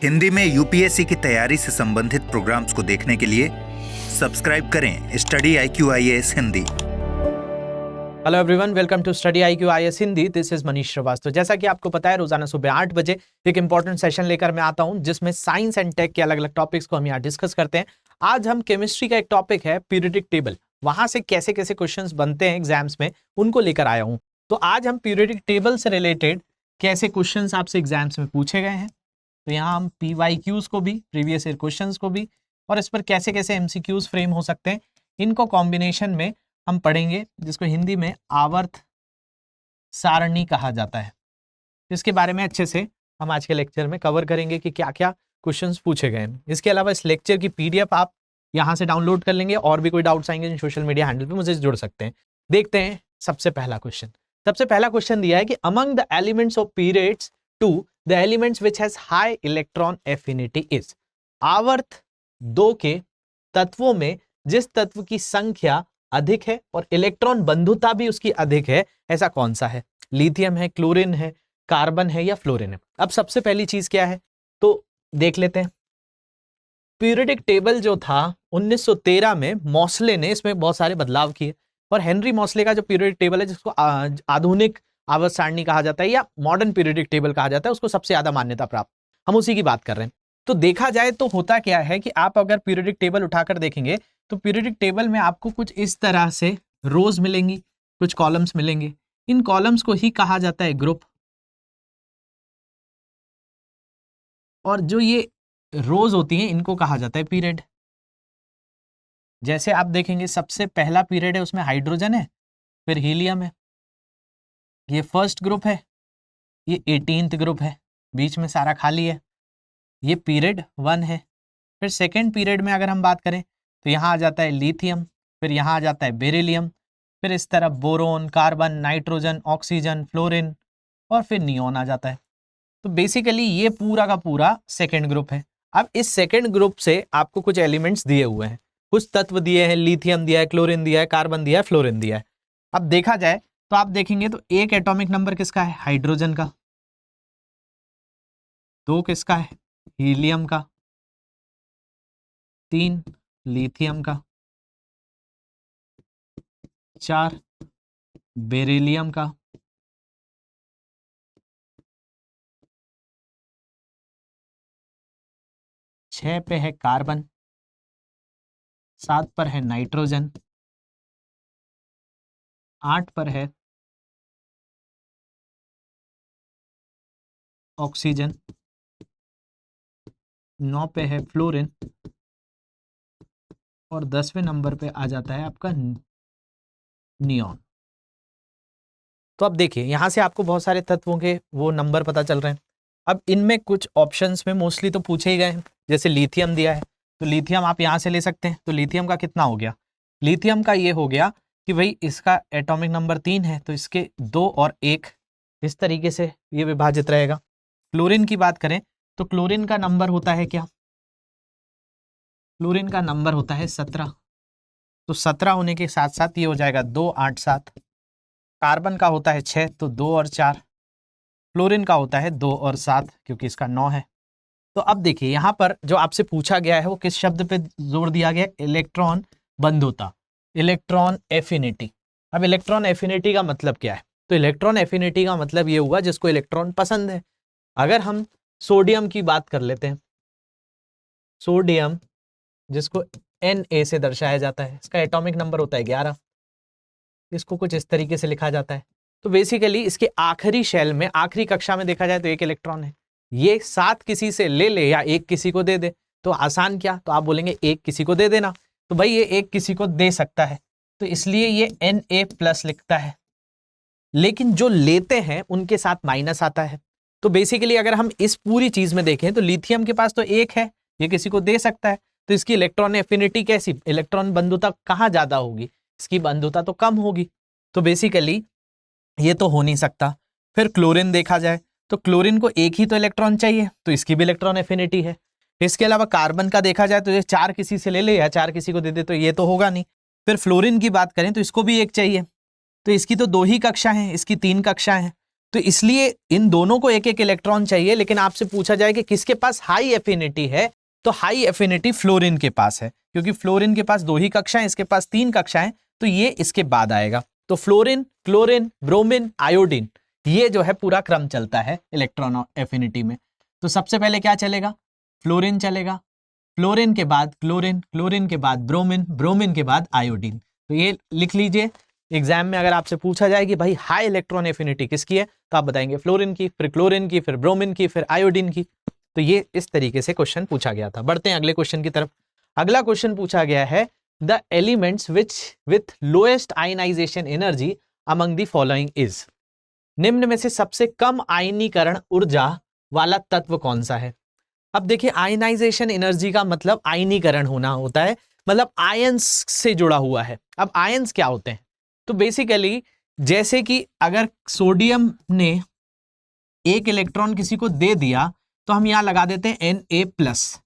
हिंदी में यूपीएससी की तैयारी से संबंधित प्रोग्राम्स को देखने के लिए सब्सक्राइब करें study IQ IAS Hindi. Hello everyone, welcome to study IQ IAS Hindi. This is Manish Shrivastava. जैसा कि आपको पता है, रोजाना सुबह 8 बजे एक इंपॉर्टेंट सेशन लेकर मैं आता हूं जिसमें साइंस एंड टेक के अलग अलग टॉपिक्स को हम यहाँ डिस्कस करते हैं। आज हम केमिस्ट्री का एक टॉपिक है पीरियोडिक टेबल, वहां से कैसे कैसे क्वेश्चंस बनते हैं एग्जाम्स में, उनको लेकर आया हूं। तो आज हम पीरियोडिक टेबल से रिलेटेड कैसे क्वेश्चंस आपसे एग्जाम्स में पूछे गए हैं, तो यहाँ हम PYQs को भी, प्रीवियस ईयर क्वेश्चंस को भी, और इस पर कैसे कैसे MCQs फ्रेम हो सकते हैं, इनको कॉम्बिनेशन में हम पढ़ेंगे, जिसको हिंदी में आवर्त सारणी कहा जाता है। इसके बारे में अच्छे से हम आज के लेक्चर में कवर करेंगे कि क्या क्या क्वेश्चंस पूछे गए हैं। इसके अलावा इस लेक्चर की PDF आप यहाँ से डाउनलोड कर लेंगे, और भी कोई डाउट्स आएंगे सोशल मीडिया हैंडल पे मुझे जुड़ सकते हैं। देखते हैं सबसे पहला क्वेश्चन। सबसे पहला क्वेश्चन दिया है कि among the elements of periods to the elements which has high electron affinity is. आवर्त 2 के तत्वों में जिस तत्व की संख्या अधिक है और इलेक्ट्रॉन बंधुता भी उसकी अधिक है, ऐसा कौन सा है? लिथियम है, क्लोरीन है, कार्बन है या फ्लोरीन है? अब सबसे पहली चीज क्या है तो देख लेते हैं। पीरियोडिक टेबल जो था 1913 में मॉसले ने इसमें बहुत सारे बदलाव किए, और हेनरी मॉसले का जो पीरियोडिक टेबल है, जिसको आधुनिक आवर्त सारणी कहा जाता है या मॉडर्न पीरियोडिक टेबल कहा जाता है, उसको सबसे ज्यादा मान्यता प्राप्त, हम उसी की बात कर रहे हैं। तो देखा जाए तो होता क्या है कि आप अगर पीरियोडिक टेबल उठाकर देखेंगे तो पीरियोडिक टेबल में आपको कुछ इस तरह से रोज मिलेंगी, कुछ कॉलम्स मिलेंगे। इन कॉलम्स को ही कहा जाता है ग्रुप, और जो ये रोज होती हैं इनको कहा जाता है पीरियड। जैसे आप देखेंगे सबसे पहला पीरियड है, उसमें हाइड्रोजन है, फिर हीलियम है, ये फर्स्ट ग्रुप है, ये 18th ग्रुप है, बीच में सारा खाली है, ये पीरियड 1 है। फिर सेकेंड पीरियड में अगर हम बात करें तो यहाँ आ जाता है लिथियम, फिर यहाँ आ जाता है बेरिलियम, फिर इस तरफ boron, carbon, nitrogen, oxygen, fluorine, और फिर नियोन आ जाता है। तो बेसिकली ये पूरा का पूरा सेकेंड ग्रुप है। अब इस सेकेंड ग्रुप से आपको कुछ एलिमेंट्स दिए हुए हैं, कुछ तत्व दिए हैं, लिथियम दिया है, क्लोरीन दिया है, कार्बन दिया है, फ्लोरीन दिया है। अब देखा जाए तो आप देखेंगे तो एक एटॉमिक नंबर किसका है? हाइड्रोजन का। 2 किसका है? हीलियम का। 3 लिथियम का। 4 बेरिलियम का। 6 पे है कार्बन। 7 पर है नाइट्रोजन। 8 पर है ऑक्सीजन। 9 पे है फ्लोरीन, और 10वें नंबर पे आ जाता है आपका नियॉन। तो अब देखिए यहां से आपको बहुत सारे तत्वों के वो नंबर पता चल रहे हैं। अब इनमें कुछ ऑप्शंस में मोस्टली तो पूछे ही गए हैं, जैसे लिथियम दिया है तो लिथियम आप यहां से ले सकते हैं। तो लिथियम का कितना हो गया? लिथियम का ये हो गया कि भाई इसका एटॉमिक नंबर 3 है, तो इसके 2 और 1 इस तरीके से ये विभाजित रहेगा। क्लोरीन की बात करें तो क्लोरीन का नंबर होता है क्या? क्लोरीन का नंबर होता है 17। तो 17 होने के साथ साथ ये हो जाएगा 2, 8, 7। कार्बन का होता है 6, तो 2 और 4। फ्लोरीन का होता है 2 और 7, क्योंकि इसका 9 है। तो अब देखिए यहाँ पर जो आपसे पूछा गया है वो किस शब्द पे जोर दिया गया? इलेक्ट्रॉन बंधुता, इलेक्ट्रॉन एफिनिटी। अब इलेक्ट्रॉन एफिनिटी का मतलब क्या है? तो इलेक्ट्रॉन एफिनिटी का मतलब ये हुआ जिसको इलेक्ट्रॉन पसंद है। अगर हम सोडियम की बात कर लेते हैं, सोडियम जिसको Na से दर्शाया जाता है, इसका एटॉमिक नंबर होता है 11। इसको कुछ इस तरीके से लिखा जाता है। तो बेसिकली इसके आखिरी शेल में, आखिरी कक्षा में देखा जाए तो 1 इलेक्ट्रॉन है। ये 7 किसी से ले ले या 1 किसी को दे दे, तो आसान क्या? तो आप बोलेंगे 1 किसी को दे देना, तो भाई ये 1 किसी को दे सकता है, तो इसलिए ये Na+ लिखता है। लेकिन जो लेते हैं उनके साथ माइनस आता है। तो बेसिकली अगर हम इस पूरी चीज में देखें तो लिथियम के पास तो 1 है, ये किसी को दे सकता है, तो इसकी इलेक्ट्रॉन एफिनिटी कैसी, इलेक्ट्रॉन बंधुता कहाँ ज्यादा होगी? इसकी बंधुता तो कम होगी। तो बेसिकली ये तो हो नहीं सकता। फिर क्लोरीन देखा जाए तो क्लोरीन को 1 ही तो इलेक्ट्रॉन चाहिए, तो इसकी भी इलेक्ट्रॉन एफिनिटी है। इसके अलावा कार्बन का देखा जाए तो ये 4 किसी से ले ले या 4 किसी को दे दे, तो ये तो होगा नहीं। फिर फ्लोरीन की बात करें तो इसको भी 1 चाहिए, तो इसकी तो 2 ही कक्षा हैं, इसकी 3 कक्षाएं हैं। तो इसलिए इन दोनों को एक एक इलेक्ट्रॉन चाहिए, लेकिन आपसे पूछा जाए कि किसके पास हाई एफिनिटी है, तो हाई एफिनिटी फ्लोरीन के पास है, क्योंकि फ्लोरीन के पास 2 ही कक्षाएं, इसके पास 3 कक्षाएं, तो ये इसके बाद आएगा। तो फ्लोरीन, क्लोरीन, ब्रोमीन, आयोडीन, ये जो है पूरा क्रम चलता है इलेक्ट्रॉन एफिनिटी में। तो सबसे पहले क्या चलेगा? फ्लोरीन चलेगा, फ्लोरीन के बाद क्लोरीन, क्लोरीन के बाद ब्रोमीन, ब्रोमीन के बाद आयोडीन। तो ये लिख लीजिए, एग्जाम में अगर आपसे पूछा जाए कि भाई हाई इलेक्ट्रॉन एफिनिटी किसकी है, तो आप बताएंगे फ्लोरीन की, फिर क्लोरीन की, फिर ब्रोमीन की, फिर आयोडीन की। तो ये इस तरीके से क्वेश्चन पूछा गया था। बढ़ते हैं अगले क्वेश्चन की तरफ। अगला क्वेश्चन पूछा गया है, the elements which with lowest ionization energy among the following is. निम्न में से सबसे कम आयनीकरण ऊर्जा वाला तत्व कौन सा है? अब देखिए, आयनाइजेशन एनर्जी का मतलब आयनीकरण होना होता है, मतलब आयंस से जुड़ा हुआ है। अब आयंस क्या होते हैं? तो बेसिकली जैसे कि अगर सोडियम ने एक इलेक्ट्रॉन किसी को दे दिया, तो हम यहां लगा देते हैं Na+।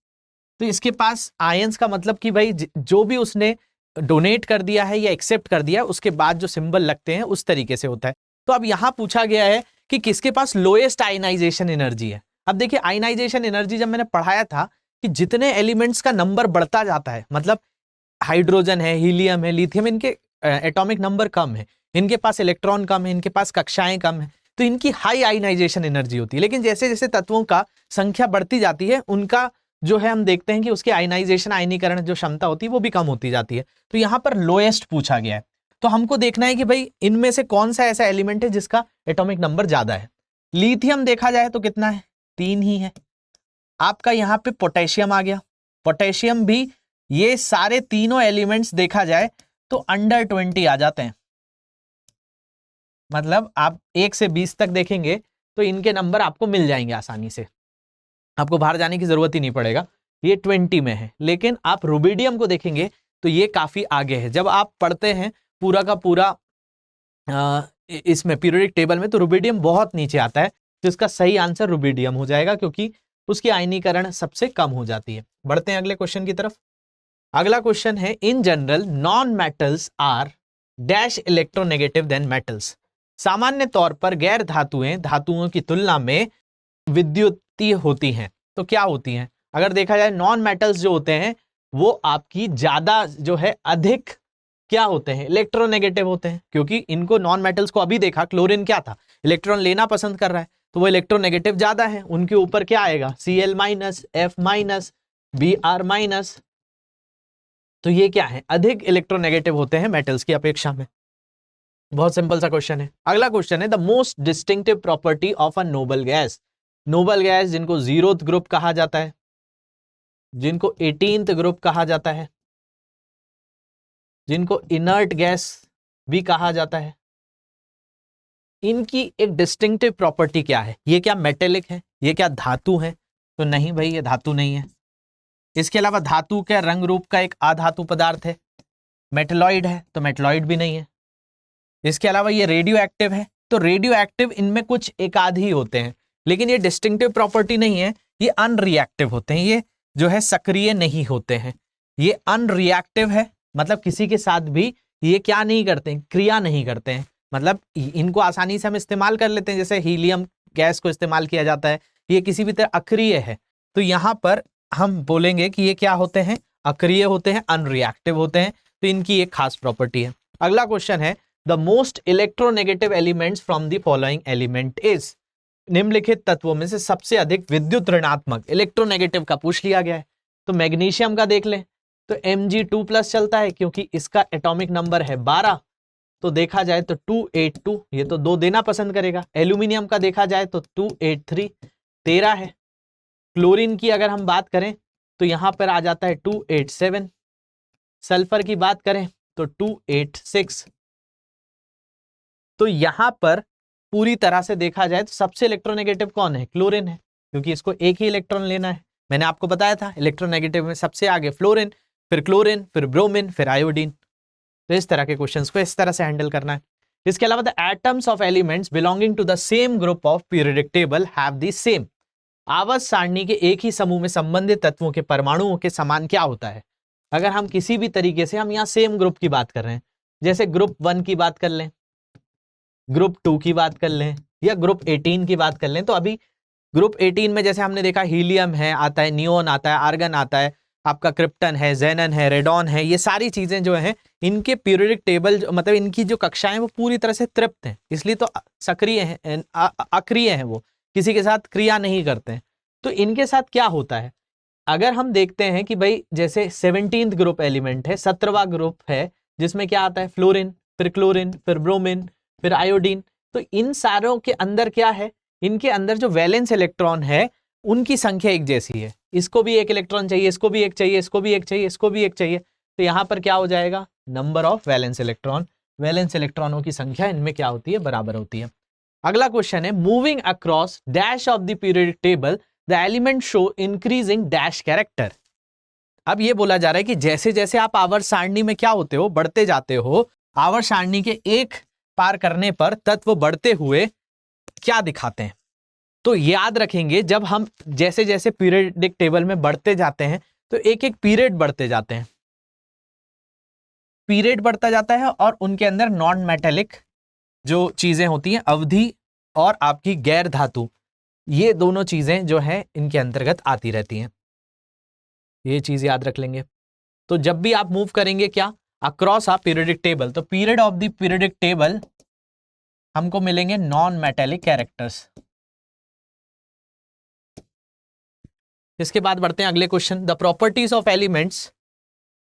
तो इसके पास आयंस का मतलब कि भाई जो भी उसने डोनेट कर दिया है या एक्सेप्ट कर दिया, उसके बाद जो सिंबल लगते हैं उस तरीके से होता है। तो अब यहां पूछा गया है कि किसके पास लोएस्ट आयनाइजेशन एनर्जी है। अब देखिए, आयनाइजेशन एनर्जी जब मैंने पढ़ाया था कि जितने एलिमेंट्स का नंबर बढ़ता जाता है, मतलब हाइड्रोजन है, हीलियम है, लिथियम, इनके एटॉमिक नंबर कम है, इनके पास इलेक्ट्रॉन कम है, इनके पास कक्षाएं कम है, तो इनकी हाई आयनाइजेशन एनर्जी होती है। लेकिन जैसे जैसे तत्वों का संख्या बढ़ती जाती है, उनका जो है हम देखते हैं कि उसकी आयनाइजेशन, आयनीकरण जो क्षमता होती है वो भी कम होती जाती है। तो यहां पर लोएस्ट पूछा गया है, तो हमको देखना है कि भाई इनमें से कौन सा ऐसा एलिमेंट है जिसका एटॉमिक नंबर ज्यादा है। लिथियम देखा जाए तो कितना है? 3 ही है। आपका यहां पे पोटेशियम आ गया, पोटेशियम भी, ये सारे तीनों एलिमेंट्स देखा जाए तो अंडर 20 आ जाते हैं। मतलब आप 1 से 20 तक देखेंगे तो इनके नंबर आपको मिल जाएंगे आसानी से, आपको बाहर जाने की जरूरत ही नहीं पड़ेगा, ये 20 में है। लेकिन आप रुबिडियम को देखेंगे तो ये काफी आगे है। जब आप पढ़ते हैं पूरा का पूरा इसमें पीरियोडिक टेबल में, तो रुबिडियम बहुत नीचे आता है, तो इसका सही आंसर रुबिडियम हो जाएगा, क्योंकि उसकी आयनीकरण सबसे कम हो जाती है। बढ़ते हैं अगले क्वेश्चन की तरफ। अगला क्वेश्चन है, in general non metals are dash electronegative than metals. सामान्य तौर पर गैर धातुएं धातुओं की तुलना में विद्युतीय होती हैं, तो क्या होती हैं? अगर देखा जाए, नॉन मेटल्स जो होते हैं वो आपकी ज्यादा जो है अधिक क्या होते हैं? इलेक्ट्रोनेगेटिव होते हैं, क्योंकि इनको नॉन मेटल्स को अभी देखा, क्लोरीन क्या था? इलेक्ट्रॉन लेना पसंद कर रहा है, तो वो इलेक्ट्रोनेगेटिव ज्यादा है, उनके ऊपर क्या आएगा? Cl-, F-, Br-। तो ये क्या है? अधिक इलेक्ट्रोनेगेटिव होते हैं मेटल्स की अपेक्षा में। बहुत सिंपल सा क्वेश्चन है। अगला क्वेश्चन है, the most distinctive property of a noble gas. Noble gas जिनको 0th ग्रुप कहा जाता है, जिनको 18th ग्रुप कहा जाता है, जिनको इनर्ट गैस भी कहा जाता है, इनकी एक डिस्टिंक्टिव प्रॉपर्टी क्या है? ये क्या मेटेलिक है? ये क्या धातु है? तो नहीं भाई, ये धातु नहीं है। इसके अलावा धातु के रंग रूप का एक अधातु पदार्थ है, मेटलॉइड है, तो मेटलॉइड भी नहीं है। इसके अलावा ये रेडियो एक्टिव है, तो रेडियो एक्टिव इनमें कुछ एक आध ही होते हैं, लेकिन ये डिस्टिंक्टिव प्रॉपर्टी नहीं है। ये अनरिएक्टिव होते हैं, ये जो है सक्रिय नहीं होते हैं। ये अनरिएक्टिव है, मतलब किसी के साथ भी ये क्या नहीं करते हैं? क्रिया नहीं करते हैं। मतलब इनको आसानी से हम इस्तेमाल कर लेते हैं, जैसे हीलियम गैस को इस्तेमाल किया जाता है, ये किसी भी तरह अक्रिय है। तो यहां पर हम बोलेंगे कि ये क्या होते हैं? अक्रिय होते हैं, अनरिएक्टिव होते हैं। तो इनकी एक खास प्रॉपर्टी है। अगला क्वेश्चन है, the most electronegative elements from the following element is. निम्नलिखित तत्वों में से सबसे अधिक विद्युत ऋणात्मक, इलेक्ट्रोनेगेटिव का पूछ लिया गया है। तो मैग्नीशियम का देख लें तो Mg2+ चलता है, क्योंकि इसका एटॉमिक नंबर है 12, तो देखा जाए तो 282, ये तो 2 देना पसंद करेगा। एल्यूमिनियम का देखा जाए तो 283, 13 है। क्लोरीन की अगर हम बात करें तो यहां पर आ जाता है 287। सल्फर की बात करें तो 286। तो यहां पर पूरी तरह से देखा जाए तो सबसे इलेक्ट्रोनेगेटिव कौन है? क्लोरीन है, क्योंकि इसको एक ही इलेक्ट्रॉन लेना है। मैंने आपको बताया था इलेक्ट्रोनेगेटिव में सबसे आगे फ्लोरीन, फिर क्लोरीन, फिर ब्रोमीन, फिर आयोडीन। तो इस तरह के क्वेश्चंस को इस तरह से हैंडल करना है। इसके अलावा the atoms of elements belonging to the same group of periodic table have the same. आवर्त सारणी के एक ही समूह में संबंधित तत्वों के परमाणुओं के समान क्या होता है? अगर हम किसी भी तरीके से, हम यहाँ सेम ग्रुप की बात कर रहे हैं, जैसे ग्रुप 1 की बात कर लें, ग्रुप 2 की बात कर लें या ग्रुप 18 की बात कर लें, तो अभी ग्रुप 18 में जैसे हमने देखा हीलियम है, आता है नियोन, आता है आर्गन, आता है आपका क्रिप्टन है, जेनन है, रेडॉन है, ये सारी चीजें जो हैं इनके पीरियोडिक टेबल मतलब इनकी जो कक्षाएं वो पूरी तरह से तृप्त हैं, इसलिए तो सक्रिय हैं, अक्रिय हैं, वो किसी के साथ क्रिया नहीं करते हैं। तो इनके साथ क्या होता है, अगर हम देखते हैं कि भाई जैसे 17th ग्रुप एलिमेंट है, 17वां ग्रुप है, जिसमें क्या आता है फ्लोरीन, फिर क्लोरीन, फिर ब्रोमीन, फिर आयोडीन, तो इन सारों के अंदर क्या है, इनके अंदर जो वैलेंस इलेक्ट्रॉन है उनकी संख्या एक जैसी है, इसको भी एक इलेक्ट्रॉन चाहिए, इसको भी एक चाहिए, इसको भी एक चाहिए, इसको भी एक चाहिए, तो यहां पर क्या हो जाएगा, number of valence electron, valence इलेक्ट्रॉनों की संख्या इनमें क्या होती है, बराबर होती है। अगला क्वेश्चन है, moving across dash of the periodic table the element show increasing dash character. अब ये बोला जा रहा है कि जैसे जैसे आप आवर्त सारणी में क्या होते हो, बढ़ते जाते हो, आवर्त सारणी के एक पार करने पर तत्व बढ़ते हुए क्या दिखाते हैं। तो याद रखेंगे जब हम जैसे जैसे पीरियोडिक टेबल में बढ़ते जाते हैं तो एक एक पीरियड बढ़ते जाते हैं, पीरियड बढ़ता जाता है और उनके अंदर नॉन मेटेलिक जो चीजें होती हैं, अवधि और आपकी गैर धातु, ये दोनों चीजें जो हैं इनके अंतर्गत आती रहती हैं, ये चीज याद रख लेंगे। तो जब भी आप मूव करेंगे क्या, अक्रॉस आ पीरियोडिक टेबल, तो period of the periodic table हमको मिलेंगे नॉन मेटेलिक कैरेक्टर्स। इसके बाद बढ़ते हैं अगले question, the properties of elements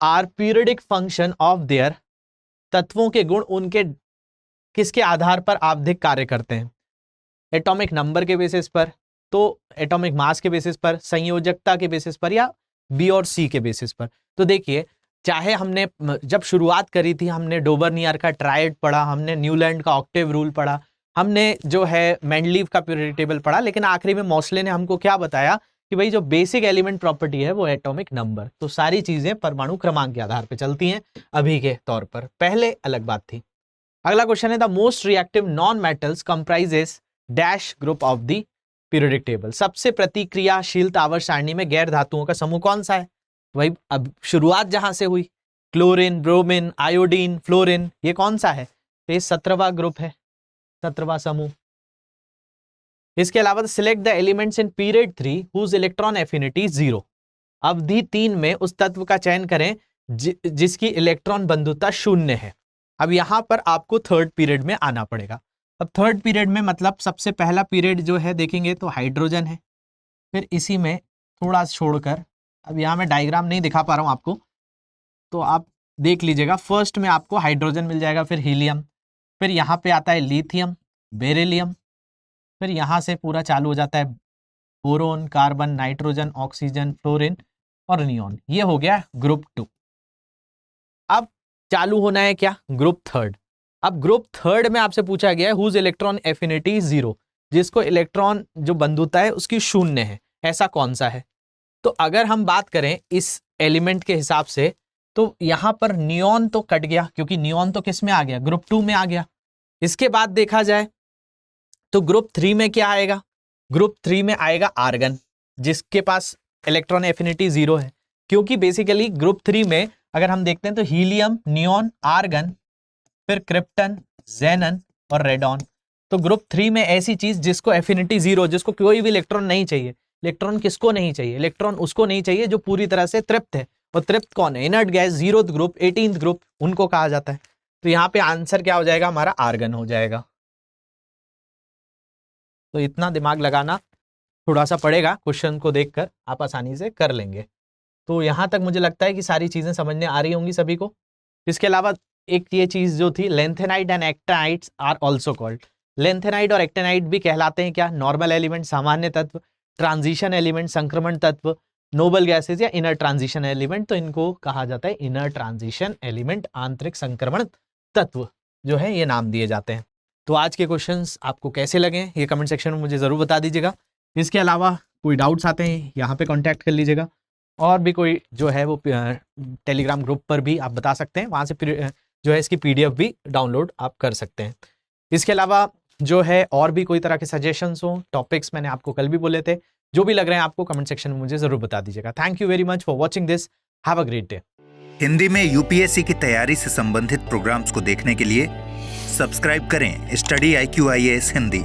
are periodic function of their, तत्वों के गुण उनके किसके आधार पर आवधिक कार्य करते हैं, एटॉमिक नंबर के बेसिस पर, तो एटॉमिक मास के बेसिस पर, संयोजकता के बेसिस पर, या बी और सी के बेसिस पर। तो देखिए, चाहे हमने जब शुरुआत करी थी हमने डोबरनियर का ट्रायड पढ़ा, हमने न्यूलैंड का ऑक्टेव रूल पढ़ा, हमने जो है मेंडलीव का पीरियोडिक टेबल पढ़ा, लेकिन आखिरी में मोस्ले ने हमको क्या बताया कि भाई जो बेसिक एलिमेंट प्रॉपर्टी है वो एटॉमिक नंबर। तो सारी चीजें परमाणु क्रमांक के आधार पर चलती हैं अभी के तौर पर, पहले अलग बात थी। अगला क्वेश्चन है, the most reactive non metals comprises dash group of the periodic table, सबसे प्रतिक्रियाशील आवर्त सारणी में गैर धातुओं का समूह कौन सा है। वही अब शुरुआत जहां से हुई, क्लोरीन, ब्रोमीन, आयोडीन, फ्लोरीन, ये कौन सा है, तो ये 17वां ग्रुप है, 17वां समूह। इसके अलावा select the elements in period 3 whose electron affinity 0, अवधि 3 में उस तत्व का चयन करें जिसकी इलेक्ट्रॉन बंधुता 0 है। अब यहां पर आपको थर्ड पीरियड में आना पड़ेगा। अब थर्ड पीरियड में मतलब सबसे पहला पीरियड जो है देखेंगे तो हाइड्रोजन है, फिर इसी में थोड़ा छोड़कर, अब यहाँ मैं डायग्राम नहीं दिखा पा रहा हूँ आपको, तो आप देख लीजिएगा, फर्स्ट में आपको हाइड्रोजन मिल जाएगा, फिर हीलियम, फिर यहाँ पे आता है लिथियम, बेरिलियम, फिर यहाँ से पूरा चालू हो जाता है boron, carbon, nitrogen, oxygen, fluorine और नियोन। ये हो गया ग्रुप 2। अब चालू होना है क्या, ग्रुप थर्ड। अब ग्रुप थर्ड में आपसे पूछा गया है हुज इलेक्ट्रॉन एफिनिटी 0, जिसको इलेक्ट्रॉन जो बंधुता है उसकी 0 है, ऐसा कौन सा है। तो अगर हम बात करें इस एलिमेंट के हिसाब से, तो यहां पर नियोन तो कट गया, क्योंकि नियोन तो किस में आ गया, ग्रुप 2 में आ गया। इसके बाद देखा जाए तो ग्रुप 3 में क्या आएगा, ग्रुप 3 में आएगा आर्गन, जिसके पास इलेक्ट्रॉन एफिनिटी 0 है, क्योंकि बेसिकली ग्रुप 3 में अगर हम देखते हैं तो हीलियम, नियोन, आर्गन, फिर क्रिप्टन, जेनन और रेडॉन। तो ग्रुप 3 में ऐसी चीज जिसको एफिनिटी 0, जिसको कोई भी इलेक्ट्रॉन नहीं चाहिए। इलेक्ट्रॉन किसको नहीं चाहिए, इलेक्ट्रॉन उसको नहीं चाहिए जो पूरी तरह से तृप्त है, और तृप्त कौन है, inert gas, 0th group, 18th group, उनको कहा जाता है। तो यहाँ पे आंसर क्या हो जाएगा, हमारा आर्गन हो जाएगा। तो इतना दिमाग लगाना थोड़ा सा पड़ेगा, क्वेश्चन को देखकर आप आसानी से कर लेंगे। तो यहाँ तक मुझे लगता है कि सारी चीजें समझने आ रही होंगी सभी को। इसके अलावा एक ये चीज जो थी, lanthanide and actinides are also called, lanthanide और एक्टिनाइड भी कहलाते हैं क्या, नॉर्मल एलिमेंट, सामान्य तत्व, ट्रांजिशन एलिमेंट, संक्रमण तत्व, नोबल गैसेज या इनर ट्रांजिशन एलिमेंट। तो इनको कहा जाता है इनर ट्रांजिशन एलिमेंट, आंतरिक संक्रमण तत्व जो है ये नाम दिए जाते हैं। तो आज के क्वेश्चंस आपको कैसे लगे ये कमेंट सेक्शन में मुझे ज़रूर बता दीजिएगा। इसके अलावा कोई डाउट्स आते हैं यहाँ पे कांटेक्ट कर लीजिएगा, और भी कोई जो है वो टेलीग्राम ग्रुप पर भी आप बता सकते हैं, वहाँ से जो है इसकी PDF भी डाउनलोड आप कर सकते हैं। इसके अलावा जो है और भी कोई तरह के सजेशंस हो, टॉपिक्स मैंने आपको कल भी बोले थे, जो भी लग रहे हैं आपको कमेंट सेक्शन में मुझे ज़रूर बता दीजिएगा। Thank you very much for watching this, have a great day. Hindi में यूपीएससी की तैयारी से संबंधित प्रोग्राम्स को देखने के लिए सब्सक्राइब करें स्टडी IQ IAS हिंदी।